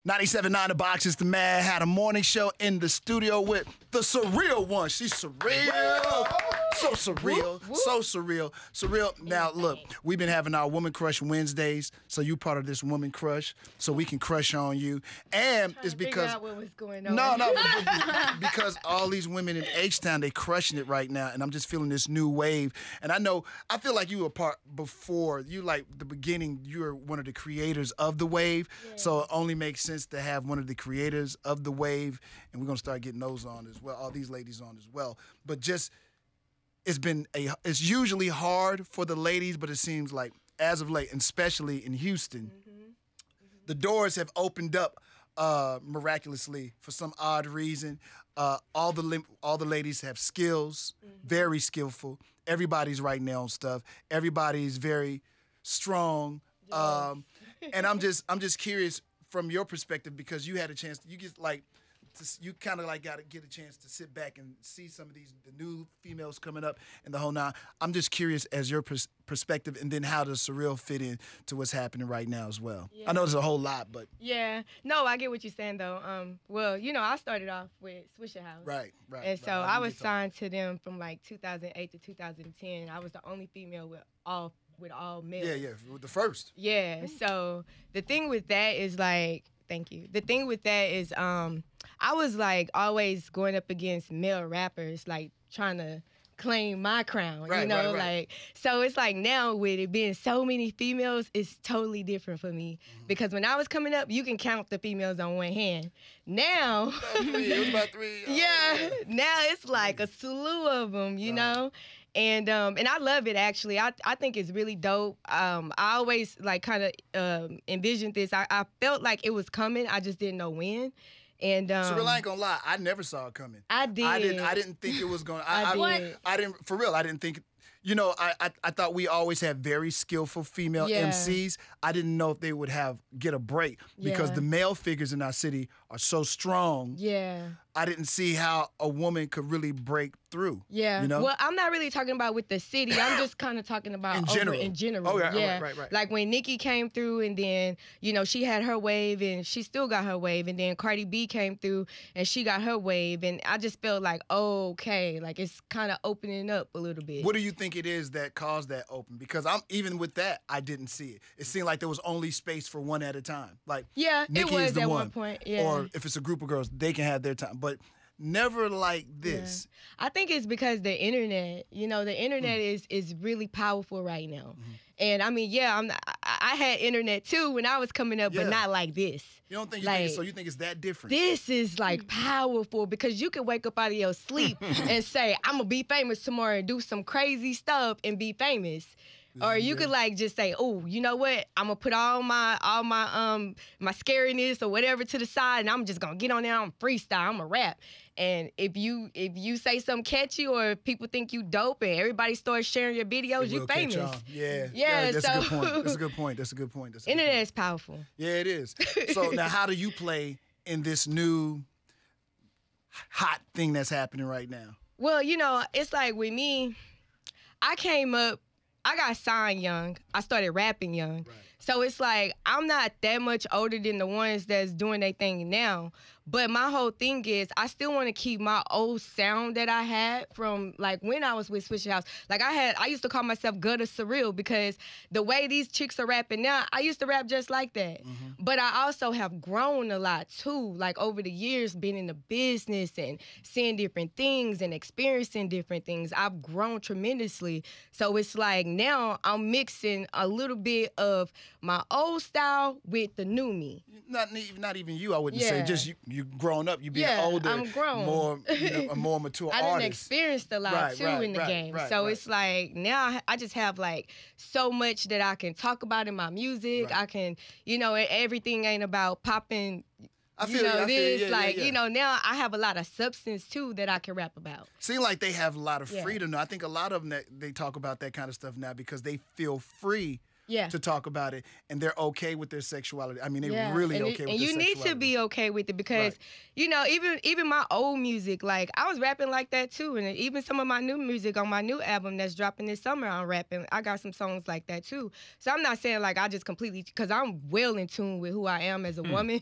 97.9 The Box is the Madd Hatta Morning Show in the studio with the surreal one. She's surreal. So surreal. So surreal. Surreal. Now, look, we've been having our Woman Crush Wednesdays, so you part of this Woman Crush, so we can crush on you. And it's because... figure out what was going on. No, because all these women in H-Town, they crushing it right now, and I'm just feeling this new wave. And I feel like you were part before. You, like, the beginning, you were one of the creators of the wave, so it only makes sense to have one of the creators of the wave, and we're gonna start getting those on as well, all these ladies on as well. But just, it's usually hard for the ladies, but it seems like as of late, and especially in Houston, the doors have opened up miraculously for some odd reason. All the ladies have skills, very skillful. Everybody's writing their own stuff. Everybody's very strong. Yes. And I'm just curious from your perspective, because you had a chance, you kind of like got to get a chance to sit back and see some of the new females coming up and the whole nine. I'm just curious as your perspective, and then how does Surreal fit in to what's happening right now as well? Yeah. I know there's a whole lot, but. Yeah. No, I get what you're saying, though. Well, you know, I started off with SwishaHouse. Right. And so I was signed to them from like 2008 to 2010. I was the only female with all males. Yeah, the first. Yeah, so the thing with that is like, thank you. The thing with that is I was like always going up against male rappers, like trying to claim my crown, right, you know, right. like, so it's like now with it being so many females, it's totally different for me. Because when I was coming up, you can count the females on one hand. Now, it was about three. Yeah, now it's like a slew of them, you know? And I love it, actually. I think it's really dope. I always like kind of envisioned this. I felt like it was coming. I just didn't know when. And so I ain't gonna lie, I never saw it coming. I did. I didn't think it was gonna. I didn't, for real. I didn't think. You know, I thought we always had very skillful female MCs. I didn't know if they would get a break because the male figures in our city are so strong. Yeah. I didn't see how a woman could really break through. Yeah. You know? Well, I'm not really talking about with the city. I'm just kind of talking about in general. Oh, yeah. Right. Like when Nicki came through, and then, you know, she had her wave, and she still got her wave, and then Cardi B came through, and she got her wave, and I just felt like, oh, okay, like it's kind of opening up a little bit. What do you think it is that caused that open? Because even with that, I didn't see it. It seemed like there was only space for one at a time. Like, Nicki it was is the at one point. Yeah. Or if it's a group of girls, they can have their time. But never like this. Yeah. I think it's because the internet, you know, the internet is really powerful right now. And I mean, I had internet too when I was coming up, but not like this. You don't think, like, so you think it's that different? This is like powerful, because you can wake up out of your sleep and say, I'm gonna be famous tomorrow and do some crazy stuff and be famous. Or you could like just say, oh, you know what? I'm gonna put all my my scariness or whatever to the side, and I'm just gonna get on there, I'm freestyle, I'm a rap. And if you say something catchy, or if people think you dope and everybody starts sharing your videos, you famous. Yeah. That's a good point. That's a good point. Internet is powerful. Yeah, it is. So now, how do you play in this new hot thing that's happening right now? Well, you know, it's like with me, I came up, I got signed young. I started rapping young. Right. So it's like, I'm not that much older than the ones that's doing their thing now. But my whole thing is, I still want to keep my old sound that I had from like when I was with SwishaHouse. Like I used to call myself Gutter Surreal, because the way these chicks are rapping now, I used to rap just like that. But I also have grown a lot too, like over the years, being in the business and seeing different things and experiencing different things. I've grown tremendously. So it's like now I'm mixing a little bit of my old style with the new me. Not even you, I wouldn't say. Just you grown up, you being older, I'm grown. more, a more mature artist. I done experienced a lot too in the game. So it's like now I just have like so much that I can talk about in my music. I can, you know, everything ain't about popping. You know, now I have a lot of substance too that I can rap about. Seem like they have a lot of freedom now. I think a lot of them, they talk about that kind of stuff now because they feel free to talk about it, and they're okay with their sexuality. I mean, they're okay really with their sexuality. And you need to be okay with it because, you know, even my old music, like, I was rapping like that too. And even some of my new music on my new album that's dropping this summer, I'm rapping. I got some songs like that too. So I'm not saying like I just completely, because I'm well in tune with who I am as a woman.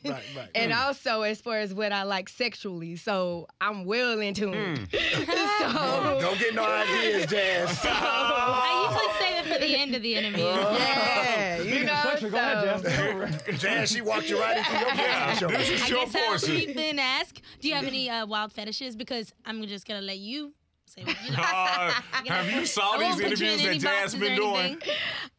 And also as far as what I like sexually. So I'm well in tune. So don't get no ideas, Jazz. I usually save it for the end of the interview. Yeah, you know. Go ahead, Jazz. Jazz, she walked you right into your show. This is your I guess I'll portion. creep in and ask, do you have any wild fetishes? Because I'm just going to let you say what you know. Have you saw I won't these put you in interviews that any Jazz boxes or been doing? anything.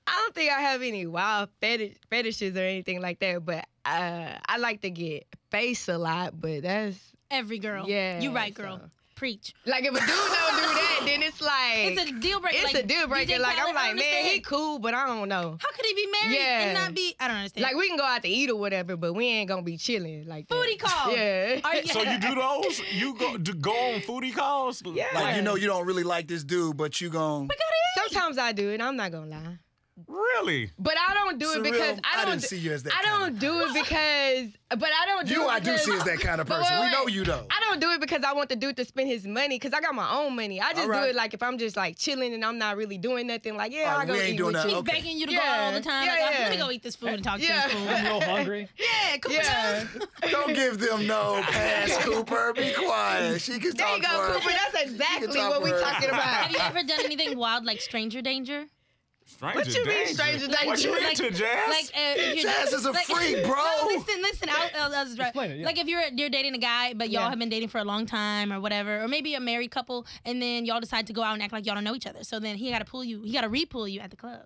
I don't think I have any wild fetishes or anything like that, but I like to get face a lot, but that's... Every girl. Yeah, You're right, girl. so. Preach. Like, if a dude don't do that, then it's like... It's a deal breaker. It's like, a deal breaker. DJ Like, Khaled, I'm like, I man, understand. he cool, but I don't know. How could he be married and not be... I don't understand. Like, we can go out to eat or whatever, but we ain't gonna be chilling like that. Booty call. Yeah. So you do those? You go on foodie calls? Yeah. Like, you know, you don't really like this dude, but you gon'... Sometimes I do it, I'm not gonna lie. Really? But I don't do it Surreal, because I didn't see you as that I kind don't do it because... But I don't do it I do because- see as that kind of But person. wait, We know you, though. I don't do it because I want the dude to spend his money because I got my own money. I just do it like if I'm just like chilling and I'm not really doing nothing. Like, yeah, I'll go we ain't eat doing with that. you. He's begging you to go out all the time. Like, let me go eat this food and talk to this food. I'm a little hungry. Yeah, come on. Don't give them no pass, Cooper. Be quiet. She can There talk you go, for her. Cooper. That's exactly talk what we for her. talking about. Have you ever done anything wild like stranger danger? Stranger What you mean, danger? stranger What you danger? into, Jazz? Like, if you're, Jazz is a freak, bro. No, listen. I'll just right. Explain it, yeah. Like if you're dating a guy, but y'all have been dating for a long time or whatever, or maybe a married couple, and then y'all decide to go out and act like y'all don't know each other. So then he got to re-pull you at the club.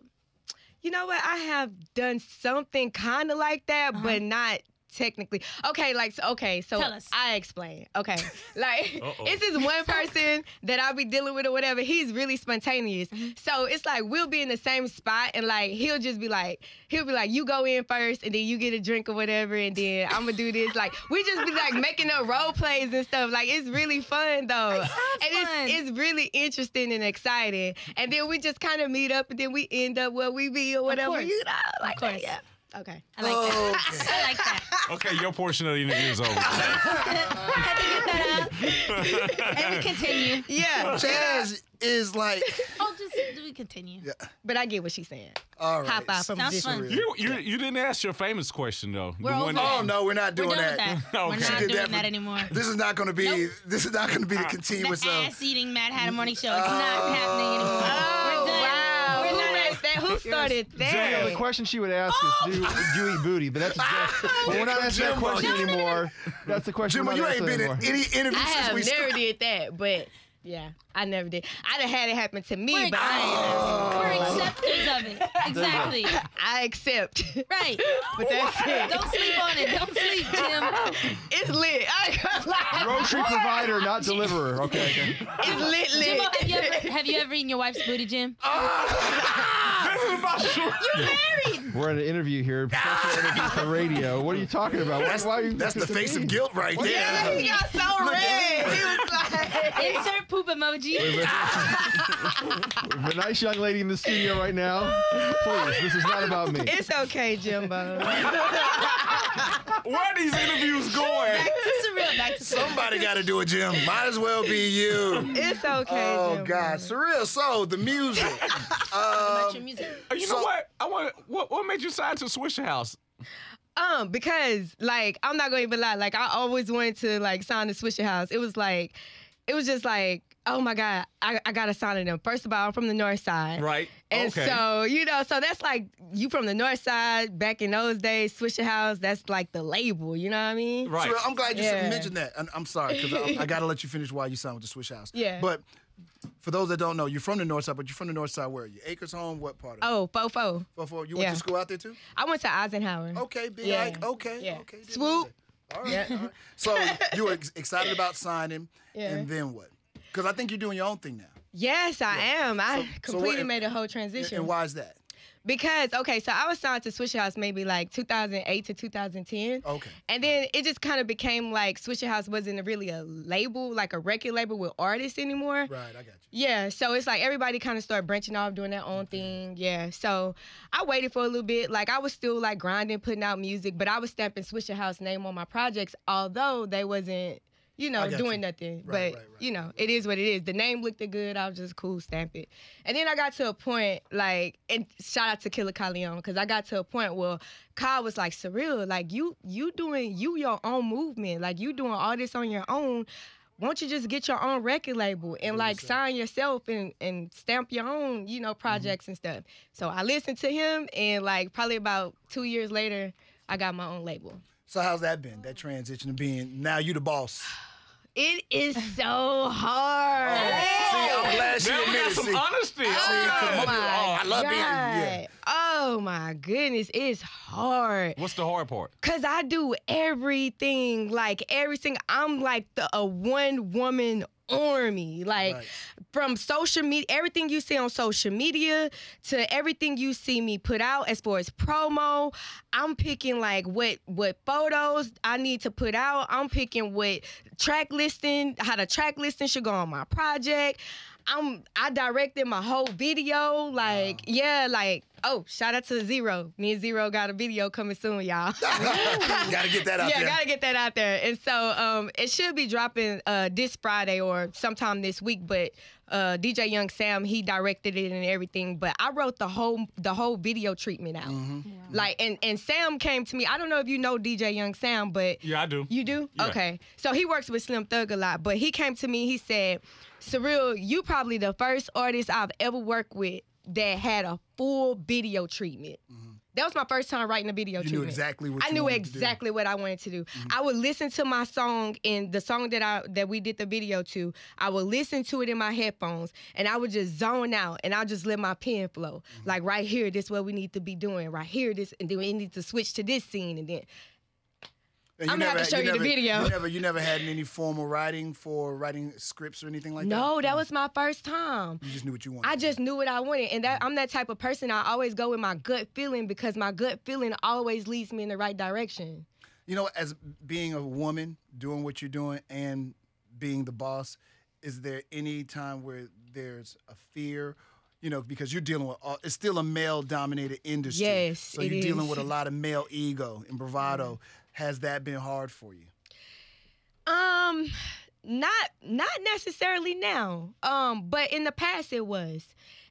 You know what? I have done something kind of like that, but not technically. Okay, so Tell us. I explain. Okay, like Uh-oh. it's this one person that I'll be dealing with or whatever. He's really spontaneous. So it's like we'll be in the same spot and like he'll be like, you go in first and then you get a drink or whatever and then I'm gonna do this. Like we just be like making up role plays and stuff. Like it's really fun though. It sounds fun. It's really interesting and exciting. And then we just kind of meet up and then we end up where we be or whatever. course. You know, like Of course. that, yeah. Okay. I like that. I like that. Okay, your portion of the interview is over. Had to get that out. And we continue. Yeah. Jazz is like... We continue. Yeah. But I get what she's saying. All right. Hop out from Sounds this fun. one. You didn't ask your famous question though. We're The over one that. Oh, no, we're not doing We're done that. with that. Okay. We're She not did doing that that for- anymore. This is not going to be... Nope. This is not going to be the continuous The of... ass-eating Madd Hatta Morning Show. It's not happening anymore. Oh, We're done. wow. We're Who done. raised that? Who started that? The question she would ask is, do you eat booty? But that's but we're not asking that Jimbo. question anymore. That's the question. Jimbo, we're you not ain't asking been in anymore. any interview I since have we never started. did that, but yeah, I never did. I'd have had it happen to me, We're but I acceptors of it. Exactly. I accept. Right. But that's it. Don't sleep on it. Don't sleep, Jim. It's lit. I ain't gonna lie. Grocery provider, not deliverer. Okay. It's lit. Jimbo, have you ever eaten your wife's booty, Jim? This is about sure. We're at an interview here, professional interview for radio. What are you talking about? Why are you? That's the face of guilt right there. Yeah, he got so red. He was like, Insert poop emoji. We have a nice young lady in the studio right now. Please, this is not about me. it's okay, Jimbo. Where are these interviews going? Back to surreal. Somebody got to do it, Jim. Might as well be you. It's okay, Oh, Jimbo. God. Surreal. So, the music. About your music. You know what? What made you sign to SwishaHouse? Because like I'm not gonna even lie, like I always wanted to like sign to SwishaHouse. It was just like, oh my God, I gotta sign to them. First of all, I'm from the north side. Right. And Okay. so, so that's like you from the north side, back in those days, SwishaHouse, that's like the label, you know what I mean? Right. Surreal, I'm glad you Yeah. mentioned that. And I'm sorry, because I got to let you finish why you signed with the Swish House. Yeah. But for those that don't know, you're from the north side, but you're from the north side where are you? Acres Home, what part of it? Oh, Fofo. Fofo. You went Yeah. to school out there too? I went to Eisenhower. Okay, Big Yeah. Ike. Okay. Yeah. Okay. didn't Swoop. know that. All right. All right. So you were excited about signing, Yeah. and then what? Because I think you're doing your own thing now. Yes, I am. I So completely what- made a whole transition. And why is that? Because, okay, so I was signed to SwishaHouse maybe like 2008 to 2010. Okay. And then it just kind of became like SwishaHouse wasn't really a label, like a record label with artists anymore. Right, I got you. Yeah, so it's like everybody kind of started branching off, doing their own thing. Yeah, so I waited for a little bit. Like I was still like grinding, putting out music, but I was stamping SwishaHouse name on my projects, although they wasn't, doing nothing. Right, but, right. it is what it is. The name looked good. I was just cool, stamp it. And then I got to a point, like, and shout out to Killer Calion, because I got to a point where Kyle was like, Surreal, like, you doing your own movement. Like, you doing all this on your own. Won't you just get your own record label and, like, sign yourself and stamp your own, projects and stuff. So I listened to him, and, like, probably about 2 years later, I got my own label. So how's that been, that transition to being, now you the boss? It is so hard. See, I'm glad she Now we got admitted. some See, honesty. I love being, yeah. Oh my goodness, it's hard. What's the hard part? Cause I do everything, I'm like a one-woman army, like Right. from social media, everything you see on social media to everything you see me put out as far as promo. I'm picking like what photos I need to put out. I'm picking what how the track listing should go on my project. I directed my whole video, shout out to Zero. Me and Zero got a video coming soon, y'all. Gotta get that out there. Yeah, gotta get that out there. And so it should be dropping this Friday or sometime this week, but DJ Young Sam, he directed it and everything, but I wrote the whole video treatment out. Mm-hmm. Like, and Sam came to me. I don't know if you know DJ Young Sam, but Yeah, I do. you do? Yeah. Okay. So he works with Slim Thug a lot, but he came to me, he said, Surreal, you probably the first artist I've ever worked with that had a full video treatment. That was my first time writing a video treatment. You knew exactly what I you knew wanted to do. exactly what I wanted to do. I would listen to my song, and the song that we did the video to, I would listen to it in my headphones, and I would just zone out, and I'll just let my pen flow. Like, right here, this is what we need to be doing. Right here, this, and then we need to switch to this scene, and then And I'm gonna have to show you the video. You never had any formal writing for writing scripts or anything like that? no, that was my first time. You just knew what you wanted. I just knew what I wanted, and I'm that type of person. I always go with my gut feeling because my gut feeling always leads me in the right direction. You know, as being a woman, doing what you're doing, and being the boss, is there any time where there's a fear? You know, because you're dealing with, it's still a male-dominated industry. Yes, so it you're dealing is. with a lot of male ego and bravado. Has that been hard for you? Not necessarily now. But in the past it was.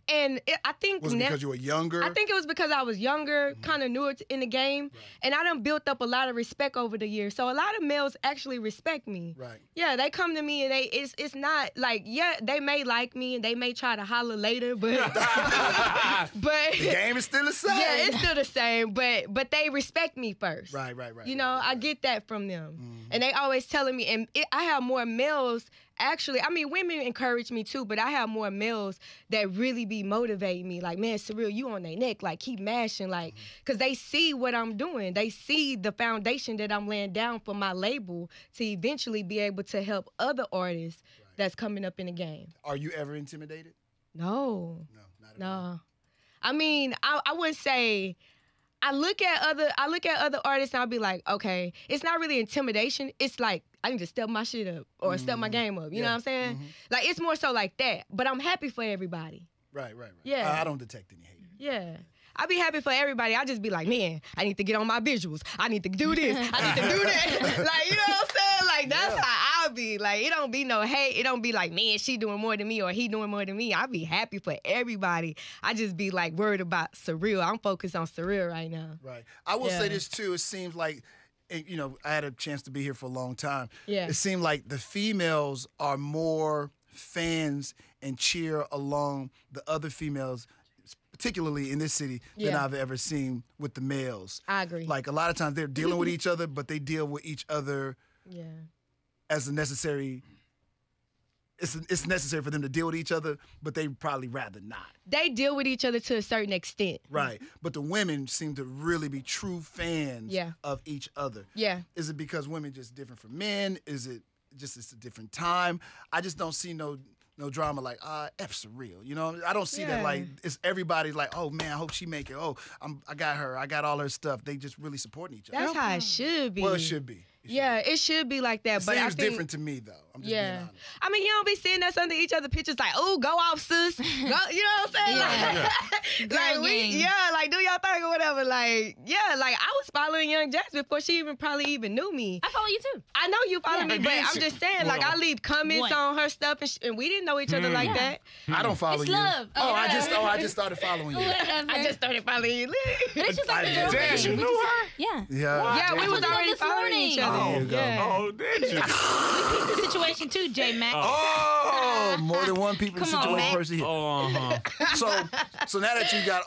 And I think Was it because you were younger? I think it was because I was younger, kind of newer in the game, and I done built up a lot of respect over the years. So a lot of males actually respect me. Right. Yeah, they come to me and it's not like, yeah, they may like me and they may try to holler later, but but The game is still the same. yeah, it's still the same, but they respect me first. Right. You know, I get that from them. And they always telling me, and I have more males, actually, I mean, women encourage me too, but I have more males that really be motivating me. Like, man, Surreal, you on their neck. Like, keep mashing. Like, because they see what I'm doing. They see the foundation that I'm laying down for my label to eventually be able to help other artists that's coming up in the game. Are you ever intimidated? No. No, not at all. No. I mean, I would say I look at other artists and I'll be like, okay, it's not really intimidation. It's like I need to step my shit up or step my game up. You know what I'm saying? Like, it's more so like that. But I'm happy for everybody. Right. Yeah. I don't detect any haters. Yeah. I be happy for everybody. I just be like, man, I need to get on my visuals. I need to do this. I need to do that. Like, you know what I'm saying? Like, that's how I be. Like, it don't be no hate. It don't be like, man, she doing more than me or he doing more than me. I be happy for everybody. I just be like worried about Surreal. I'm focused on Surreal right now. Right. I will say Yeah. this too. It seems like, you know, I had a chance to be here for a long time. Yeah. It seemed like the females are more fans and cheer along the other females, particularly in this city, than Yeah. I've ever seen with the males. I agree. Like, a lot of times they're dealing with each other, but they deal with each other Yeah. as a necessary. It's necessary for them to deal with each other, but they probably rather not. They deal with each other to a certain extent. Right. But the women seem to really be true fans Yeah. of each other. Yeah. Is it because women just different from men? Is it just it's a different time? I just don't see no no drama like F Surreal. You know, I don't see that like it's everybody like, oh man, I hope she make it. Oh, I got her. I got all her stuff. They just really supporting each other. That's how it should be. Well, it should be. It should be like that. It but seems I think, different to me though. I'm just being honest. I mean, you don't be seeing us under each other pictures like, oh, go off, sis. Go, you know what I'm saying? Like do your thing or whatever. Like, like I was following Young Jax before she probably even knew me. I follow you too. I know you follow me, but I'm just saying, like, I leave comments on her stuff, and we didn't know each other like that. I don't follow It's you. love. I just started following you. I just started following you. It's just like the girl Damn, thing. you knew her? Yeah. Yeah. We was already this following morning. each other. There you go. Oh, did you? We peeped the situation too, J Mac. Oh, more than one people in the Come on, situation man. person here. So now that you got,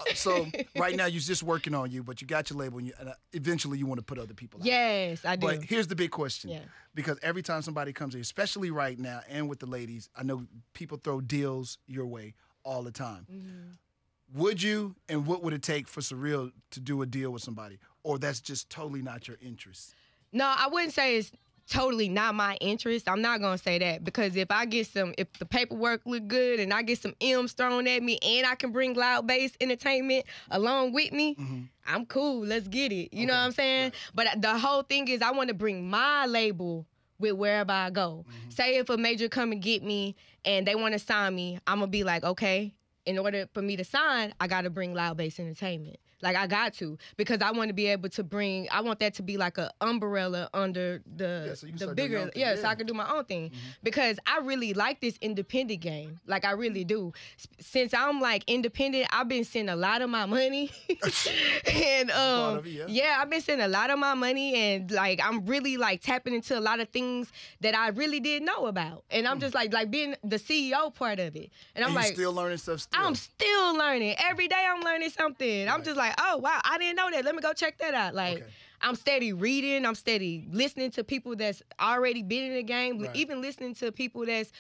right now you're just working on you, but you got your label, and eventually you want to put other people out. Yes, I do. But here's the big question. Yeah. Because every time somebody comes here, especially right now and with the ladies, I know people throw deals your way all the time. Mm-hmm. Would you, and what would it take for Surreal to do a deal with somebody? Or that's just totally not your interest? No, I wouldn't say it's totally not my interest. I'm not gonna say that, because if the paperwork look good and I get some M's thrown at me and I can bring loud bass entertainment along with me, I'm cool. Let's get it. You know what I'm saying? Right. But the whole thing is I want to bring my label with wherever I go. Say if a major come and get me and they want to sign me, I'm gonna be like, okay, in order for me to sign, I gotta bring loud bass entertainment. Like, I got to, because I want to be able to bring, I want that to be like an umbrella under the bigger, so I can do my own thing. Because I really like this independent game. Like, I really do. Since I'm like independent, I've been seeing a lot of my money. And I've been seeing a lot of my money, and like, I'm really like tapping into a lot of things that I really didn't know about. And I'm just like being the CEO part of it. And I'm like, still learning stuff still? I'm still learning. Every day I'm learning something. I'm just like, oh, wow, I didn't know that. Let me go check that out. Like, I'm steady reading. I'm steady listening to people that's already been in the game, even listening to people that's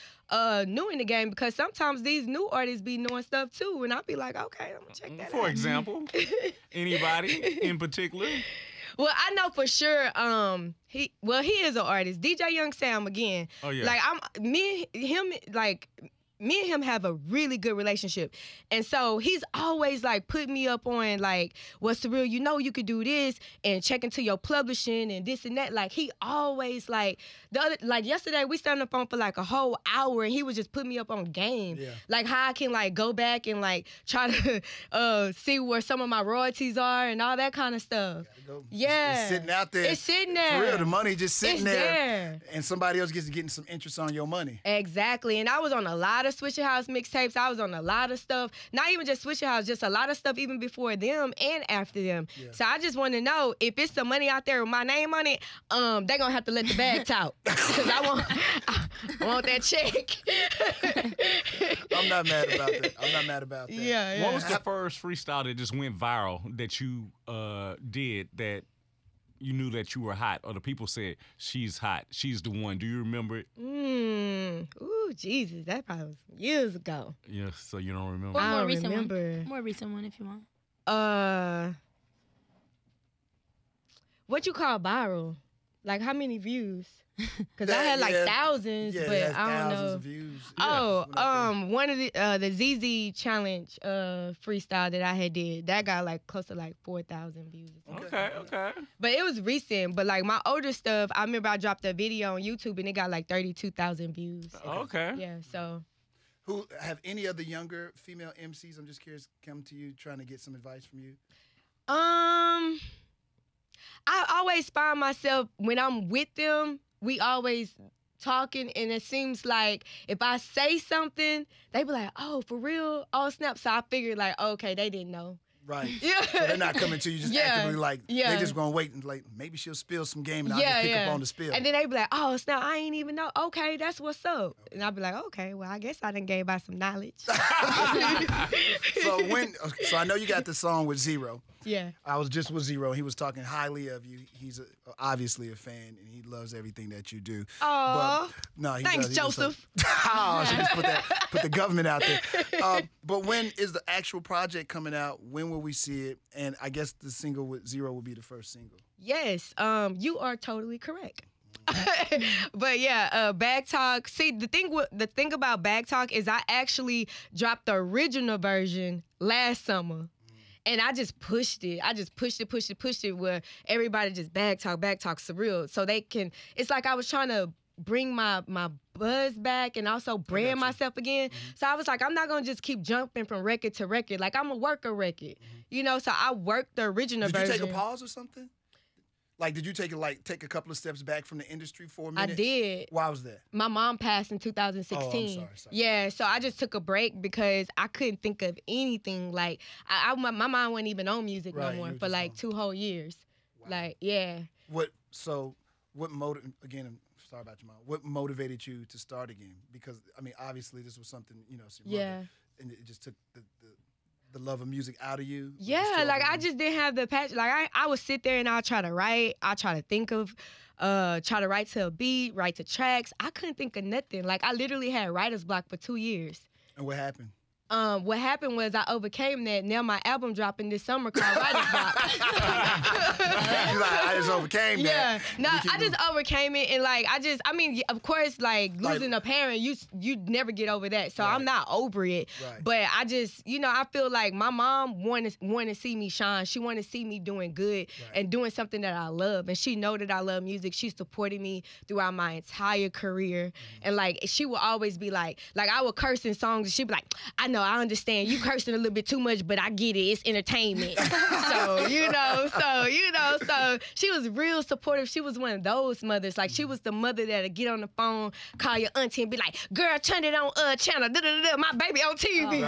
new in the game, because sometimes these new artists be knowing stuff too. And I'll be like, okay, I'm going to check that out. For example, anybody in particular? Well, I know for sure. He is an artist. DJ Young Sam again. Oh yeah. Like me and him have a really good relationship. And so he's always like put me up on like, what's the real, you could do this, and check into your publishing and this and that. Like, he always like yesterday we stayed on the phone for like a whole hour, and he was just putting me up on game. Yeah. Like how I can like go back and like try to see where some of my royalties are and all that kind of stuff. Yeah. It's sitting out there. It's sitting there. For real, the money just sitting there. And somebody else getting some interest on your money. Exactly. And I was on a lot of SwishaHouse mixtapes. I was on a lot of stuff. Not even just SwishaHouse, just a lot of stuff even before them and after them. Yeah. So I just want to know, if it's some money out there with my name on it, they're going to have to let the bag talk. Because I want that check. I'm not mad about that. Yeah. What was the first freestyle that just went viral that you did that you knew that you were hot, or the people said, she's hot, she's the one? Do you remember it? Ooh, Jesus, that probably was years ago. Yeah, so you don't remember? Or I more don't recent remember. One. More recent one, if you want. What you call viral? Like, how many views? Because I had like thousands, but I don't thousands know. Of views. One of the ZZ challenge freestyle that I had did, that got like close to like 4,000 views. Okay. But it was recent. But like my older stuff, I remember I dropped a video on YouTube and it got like 32,000 views. Okay. Yeah. So. Who have any other younger female MCs? I'm just curious. Come to you trying to get some advice from you. I always find myself when I'm with them, we always talking, and it seems like if I say something, they be like, oh, for real? Oh, snap. So I figured like, okay, they didn't know. Right. Yeah. So they're not coming to you just actively like, they just going to wait and like, maybe she'll spill some game and I'll just pick up on the spill. And then they be like, oh, snap, I ain't even know. Okay, that's what's up. And I'll be like, okay, well, I guess I done gave out some knowledge. So I know you got the song with Zero. Yeah. I was just with Zero. He was talking highly of you. He's obviously a fan, and he loves everything that you do. Oh, thanks, Joseph. She just put the government out there. But when is the actual project coming out? When will we see it? And I guess the single with Zero will be the first single. Yes, you are totally correct. But yeah, Backtalk. See, the thing about Backtalk is I actually dropped the original version last summer. And I just pushed it. I just pushed it where everybody just Backtalk, Surreal. So they can, it's like I was trying to bring my buzz back and also brand myself again. So I was like, I'm not gonna just keep jumping from record to record. Like, I'm gonna work a record, you know? So I worked the original version. Did you take a pause or something? Like, did you take a couple of steps back from the industry for a minute? I did. Why was that? My mom passed in 2016. Oh, I'm sorry. Yeah, so I just took a break because I couldn't think of anything. Like, my mind wasn't even on music no more for like 2 whole years. Wow. Like, yeah. Sorry about your mom. What motivated you to start again? Because, I mean, obviously this was something, you know, it's your mother, and it just took the love of music out of you? Yeah, like I just didn't have the passion. Like I would sit there and I'll try to write. I'll try to think of, try to write to a beat, write to tracks. I couldn't think of nothing. Like I literally had writer's block for 2 years. And what happened? What happened was I overcame that. Now my album dropping this summer called Writer's Block. I just overcame that. Yeah, no, I just overcame it, and like I mean, of course, like losing a parent, you never get over that. So I'm not over it. Right. But I just, you know, I feel like my mom wanted to see me shine. She wanted to see me doing good and doing something that I love, and she know that I love music. She supported me throughout my entire career, and like she would always be like I would curse in songs, and she'd be like, I know. I understand you cursing a little bit too much, but I get it. It's entertainment. So she was real supportive. She was one of those mothers. Like she was the mother that'd get on the phone, call your auntie and be like, girl, turn it on channel. My baby on TV.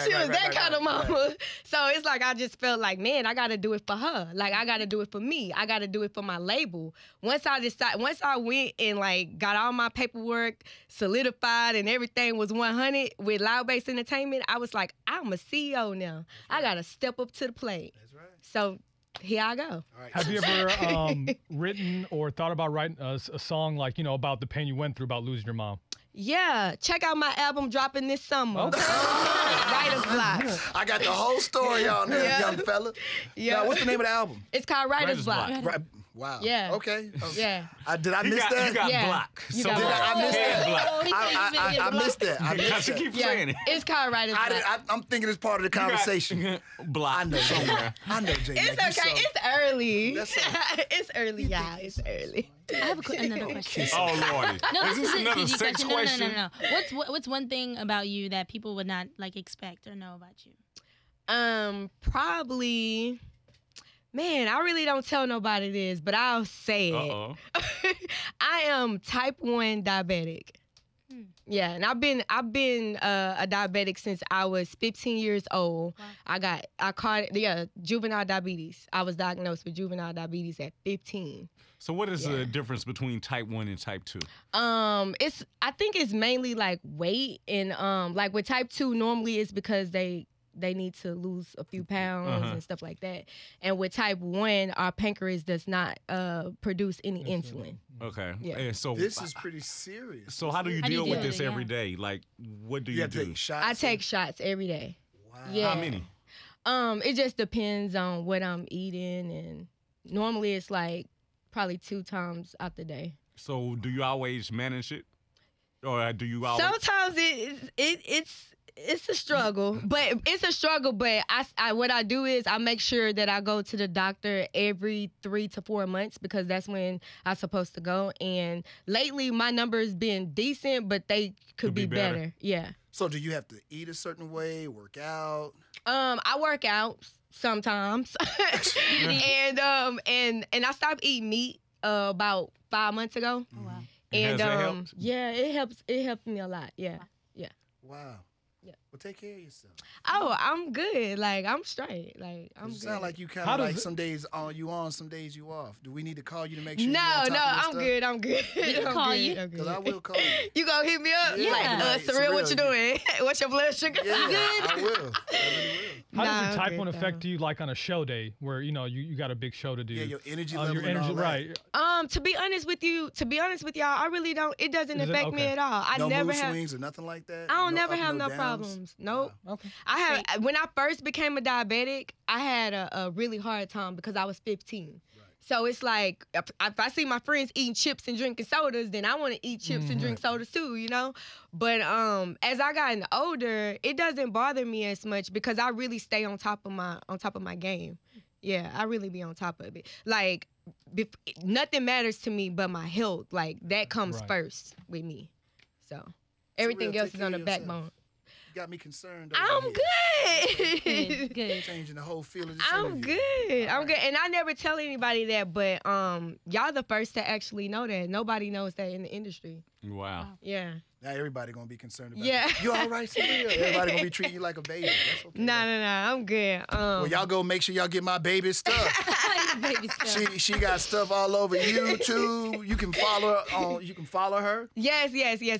She was that kind of mama. Right. So it's like I just felt like, man, I gotta do it for her. Like I gotta do it for me. I gotta do it for my label. Once I went and like got all my paperwork solidified and everything was 100 with Loud Bass Entertainment, I was like, I'm a CEO now. I got to step up to the plate. That's right. So here I go. Right. Have you ever written or thought about writing a song like, you know, about the pain you went through about losing your mom? Yeah, check out my album dropping this summer. Okay. Writer's Block. I got the whole story on there, young fella. Yeah. Now, what's the name of the album? It's called Writer's Block. Wow. Yeah. Okay. Yeah. Did I miss that? You got block. Did I miss that? I missed that. I missed that. Keep saying it. It's called Writer's Block. I'm thinking it's part of the conversation. Block. I know somewhere. I know, Jay. It's okay. It's early. It's early, y'all. It's early. I have another question. Oh, Lordy. No, is this another sex question? No. What's one thing about you that people would not like expect or know about you? Probably. Man, I really don't tell nobody this, but I'll say it. I am type 1 diabetic. Yeah, and I've been a diabetic since I was 15 years old. Wow. I caught juvenile diabetes. I was diagnosed with juvenile diabetes at 15. So what is the difference between type 1 and type 2? I think it's mainly like weight, and like with type 2 normally it's because they need to lose a few pounds and stuff like that. And with type 1, our pancreas does not produce any insulin. Okay. Yeah. And so this is pretty serious. So how do you deal with this every day? Like, what do you do? Take shots? I take shots every day. Wow. Yeah. How many? It just depends on what I'm eating, and normally it's like probably 2 times out the day. So do you always manage it? Or do you always... Sometimes it's a struggle, but what I do is I make sure that I go to the doctor every 3 to 4 months, because that's when I'm supposed to go. And lately my numbers been decent, but they could be better. Yeah. So do you have to eat a certain way, work out? I work out sometimes. and I stopped eating meat about 5 months ago. Oh, wow. And has that helped? Yeah, it helps. It helped me a lot. Yeah. Yeah. Wow. Yeah. Well, take care of yourself. Oh, I'm good. Like, I'm straight. Like, I'm good. Sound like you kind of like some days you on, some days you off. Do we need to call you to make sure? No, I'm good. I'm good. We can call you. Because I will call you. You gonna hit me up? Yeah. Like, Surreal, what you doing? What's your blood sugar? Yeah, You good? I will. I really will. How does Nah, the type I'm 1 good, affect you, like on a show day where you know you got a big show to do? Yeah, your energy level. Your energy, and all that. right? To be honest with y'all, I really don't. It doesn't affect me okay. at all. I No never mood have. swings or nothing like that. I don't never up, have no downs? problems. Nope. Okay. When I first became a diabetic, I had a really hard time because I was 15. Right. So it's like, if I see my friends eating chips and drinking sodas, then I want to eat chips and drink sodas too, you know? But as I gotten older, it doesn't bother me as much because I really stay on top of my game. Yeah, I really be on top of it. Like, nothing matters to me but my health. Like, that comes first with me. So, everything else is on the backbone. Got me concerned. I'm Good. Changing the whole feel of this I'm interview. good. I'm good. And I never tell anybody that, but y'all the first to actually know that. Nobody knows that in the industry. Wow. Yeah. Now everybody gonna be concerned about Yeah. you. All right, Surreal? Everybody gonna be treating you like a baby. That's okay. No, I'm good. Well, y'all go make sure y'all get my baby stuff. Baby stuff. She got stuff all over YouTube. You can follow her on. You can follow her. Yes.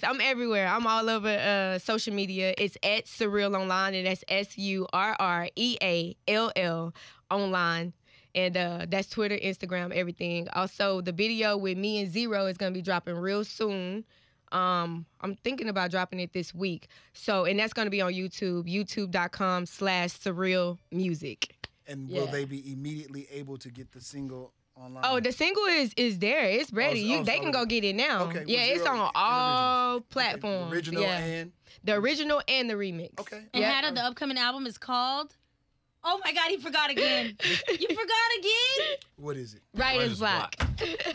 I'm everywhere. I'm all over social media. It's at Surreal Online, and that's SURREALL online. And that's Twitter, Instagram, everything. Also, the video with me and Zero is gonna be dropping real soon. I'm thinking about dropping it this week. So, and that's gonna be on YouTube, youtube.com/surrealmusic. And will they be immediately able to get the single online? Oh, the single is there. It's ready. They can go get it now. Okay, yeah, well, it's Zero on all platforms. The original and the original and the remix. okay. And Hatta, the upcoming album is called. Oh my God, he forgot again. You forgot again? What is it? Writer's Block.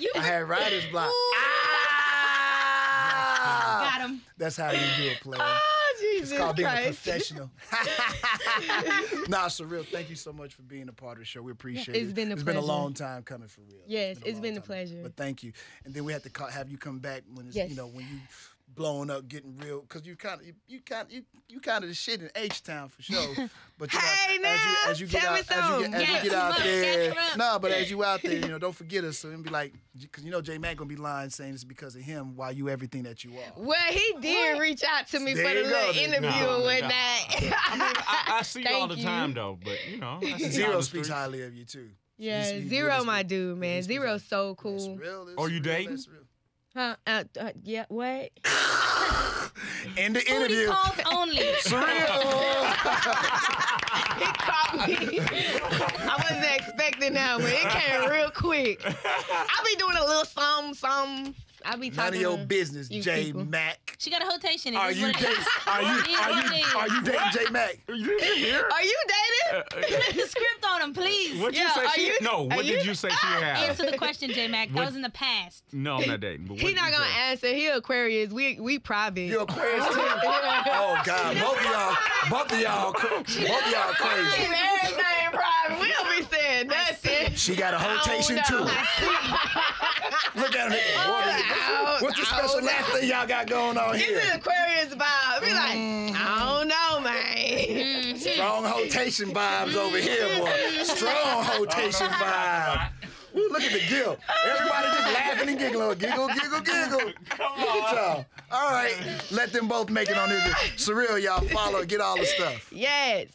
You I had Writer's Block. got him. That's how you do it, player. Oh, Jesus It's called being a Christ. professional. Nah, Surreal, thank you so much for being a part of the show. We appreciate it. It's been a It's been a pleasure. long time coming for real. Yes, it's long been a time. pleasure. But thank you. And then we have to have you come back when it's Yes. when you blowing up, getting real, because you kind of the shit in H-Town for sure. But you know, Hey, now, as you get tell me out, as something. you Gas get out him up, there, gas him up. no, but as you out there, don't forget us. So and be like, because J Mac gonna be lying saying it's because of him why you everything that you are. Well, he did reach out to me There for the you go, little then. interview No, and no. whatnot. I mean, I see you all the Thank time you. though, but I see you out Zero the speaks street. highly of you too. Yeah, He's Zero really my speak- dude, man. he speaks Zero's so highly. That's cool. real, that's Are you real, dating? that's real. Huh? Yeah, what? In the Booty interview, calls only. Surreal. He caught me. I wasn't expecting that one. It came real quick. I be doing a little something. I be talking None of your to business, you J people. Mac. She got a rotation. Are you dating? Are you dating J Mac? You didn't hear? Are you dating? Put the script on him, please. What you Yeah, say? are She, you- no. What are did you- you say she had? Answer the question, J Mac. That What- was in the past. No, I'm not dating. But what He did not you gonna say? answer. He Aquarius. We private. You Aquarius too? Oh God, both of y'all crazy. Everything private. We don't be saying nothing. She got a rotation too. Look at her. What's the special last thing y'all got going on It's here? an Aquarius vibe. Be like, I don't know, man. Strong rotation vibes over here, boy. Strong rotation vibe. Ooh, look at the giggle. Everybody just laughing and giggling. Giggle, giggle, giggle. Come on. Y'all. All right. Let them both make it on this. Surreal, y'all. Follow. Get all the stuff. Yes.